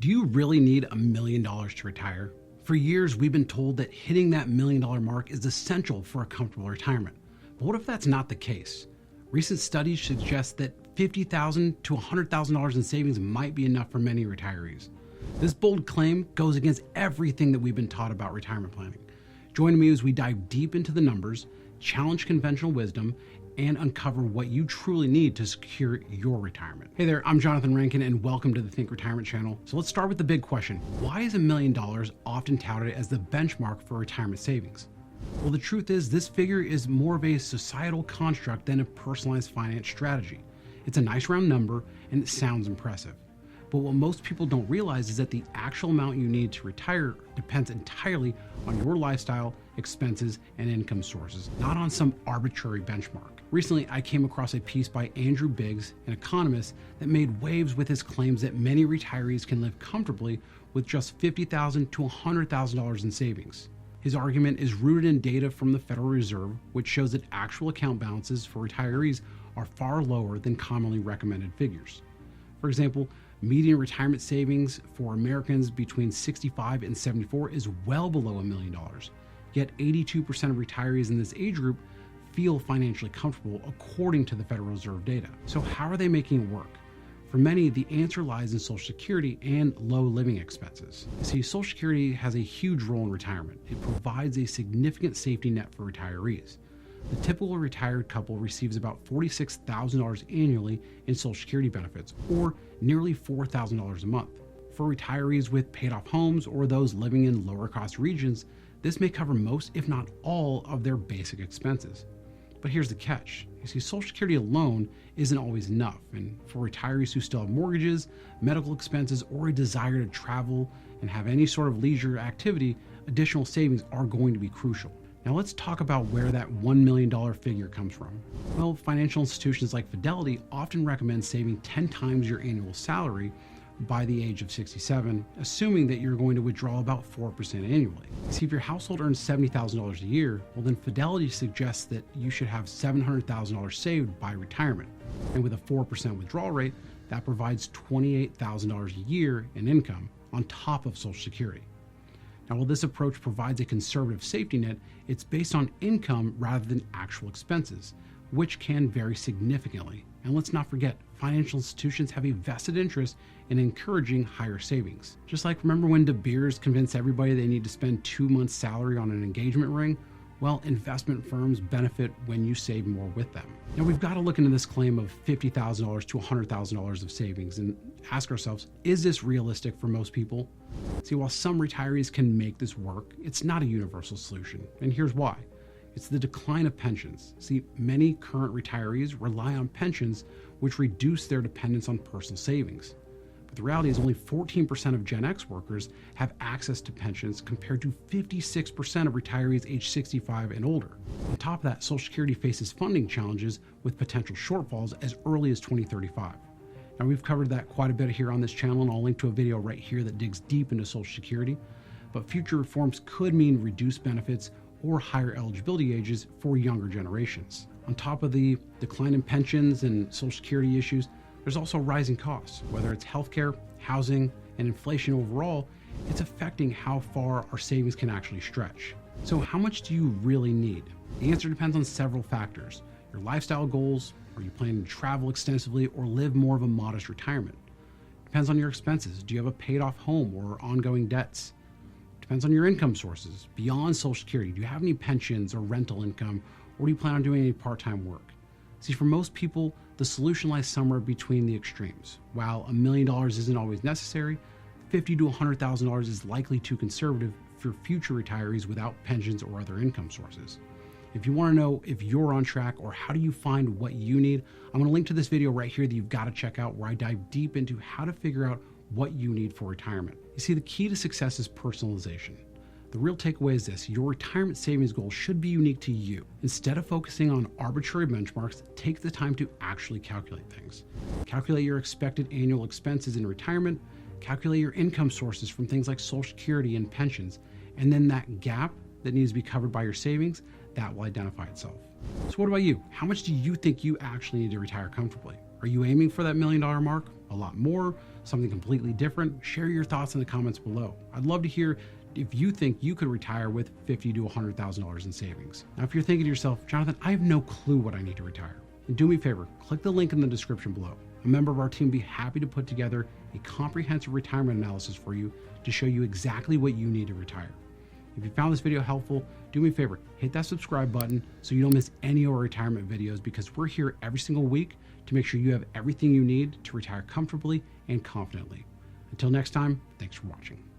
Do you really need $1 million to retire? For years, we've been told that hitting that $1 million mark is essential for a comfortable retirement. But what if that's not the case? Recent studies suggest that $50,000 to $100,000 in savings might be enough for many retirees. This bold claim goes against everything that we've been taught about retirement planning. Join me as we dive deep into the numbers, challenge conventional wisdom, and uncover what you truly need to secure your retirement. Hey there, I'm Jonathan Rankin, and welcome to the Think Retirement channel. So let's start with the big question. Why is $1 million often touted as the benchmark for retirement savings? Well, the truth is this figure is more of a societal construct than a personalized finance strategy. It's a nice round number and it sounds impressive. But what most people don't realize is that the actual amount you need to retire depends entirely on your lifestyle, expenses, and income sources, not on some arbitrary benchmark. Recently, I came across a piece by Andrew Biggs, an economist, that made waves with his claims that many retirees can live comfortably with just $50,000 to $100,000 in savings. His argument is rooted in data from the Federal Reserve, which shows that actual account balances for retirees are far lower than commonly recommended figures. For example, median retirement savings for Americans between 65 and 74 is well below $1 million. Yet 82% of retirees in this age group feel financially comfortable according to the Federal Reserve data. So how are they making it work? For many, the answer lies in Social Security and low living expenses. See, Social Security has a huge role in retirement. It provides a significant safety net for retirees. The typical retired couple receives about $46,000 annually in Social Security benefits, or nearly $4,000 a month. For retirees with paid-off homes or those living in lower-cost regions, this may cover most, if not all, of their basic expenses. But here's the catch. You see, Social Security alone isn't always enough, and for retirees who still have mortgages, medical expenses, or a desire to travel and have any sort of leisure activity, additional savings are going to be crucial. Now let's talk about where that $1 million figure comes from. Well, financial institutions like Fidelity often recommend saving 10 times your annual salary by the age of 67, assuming that you're going to withdraw about 4% annually. See, if your household earns $70,000 a year, well then Fidelity suggests that you should have $700,000 saved by retirement. And with a 4% withdrawal rate, that provides $28,000 a year in income on top of Social Security. Now, while this approach provides a conservative safety net, it's based on income rather than actual expenses, which can vary significantly. And let's not forget, financial institutions have a vested interest in encouraging higher savings. Just like, remember when De Beers convinced everybody they need to spend 2 months' salary on an engagement ring? Well, investment firms benefit when you save more with them. Now, we've got to look into this claim of $50,000 to $100,000 of savings and ask ourselves, is this realistic for most people? See, while some retirees can make this work, it's not a universal solution, and here's why. It's the decline of pensions. See, many current retirees rely on pensions, which reduce their dependence on personal savings. But the reality is only 14% of Gen X workers have access to pensions compared to 56% of retirees age 65 and older. On top of that, Social Security faces funding challenges with potential shortfalls as early as 2035. Now, we've covered that quite a bit here on this channel, and I'll link to a video right here that digs deep into Social Security. But future reforms could mean reduced benefits or higher eligibility ages for younger generations. On top of the decline in pensions and Social Security issues, there's also rising costs. Whether it's healthcare, housing, and inflation overall, it's affecting how far our savings can actually stretch. So how much do you really need? The answer depends on several factors. Your lifestyle goals, are you planning to travel extensively or live more of a modest retirement? Depends on your expenses. Do you have a paid-off home or ongoing debts? Depends on your income sources. Beyond Social Security, do you have any pensions or rental income, or do you plan on doing any part-time work? See, for most people, the solution lies somewhere between the extremes. While $1 million isn't always necessary, $50,000 to $100,000 is likely too conservative for future retirees without pensions or other income sources. If you want to know if you're on track or how do you find what you need, I'm going to link to this video right here that you've got to check out, where I dive deep into how to figure out what you need for retirement. You see, the key to success is personalization. The real takeaway is this: your retirement savings goal should be unique to you. Instead of focusing on arbitrary benchmarks, take the time to actually calculate things. Calculate your expected annual expenses in retirement, calculate your income sources from things like Social Security and pensions, and then that gap that needs to be covered by your savings, that will identify itself. So what about you? How much do you think you actually need to retire comfortably? Are you aiming for that $1 million mark? A lot more? something completely different, share your thoughts in the comments below. I'd love to hear if you think you could retire with $50,000 to $100,000 in savings. Now, if you're thinking to yourself, Jonathan, I have no clue what I need to retire, then do me a favor, click the link in the description below. A member of our team will be happy to put together a comprehensive retirement analysis for you to show you exactly what you need to retire. If you found this video helpful, do me a favor, hit that subscribe button so you don't miss any of our retirement videos, because we're here every single week to make sure you have everything you need to retire comfortably and confidently. Until next time, thanks for watching.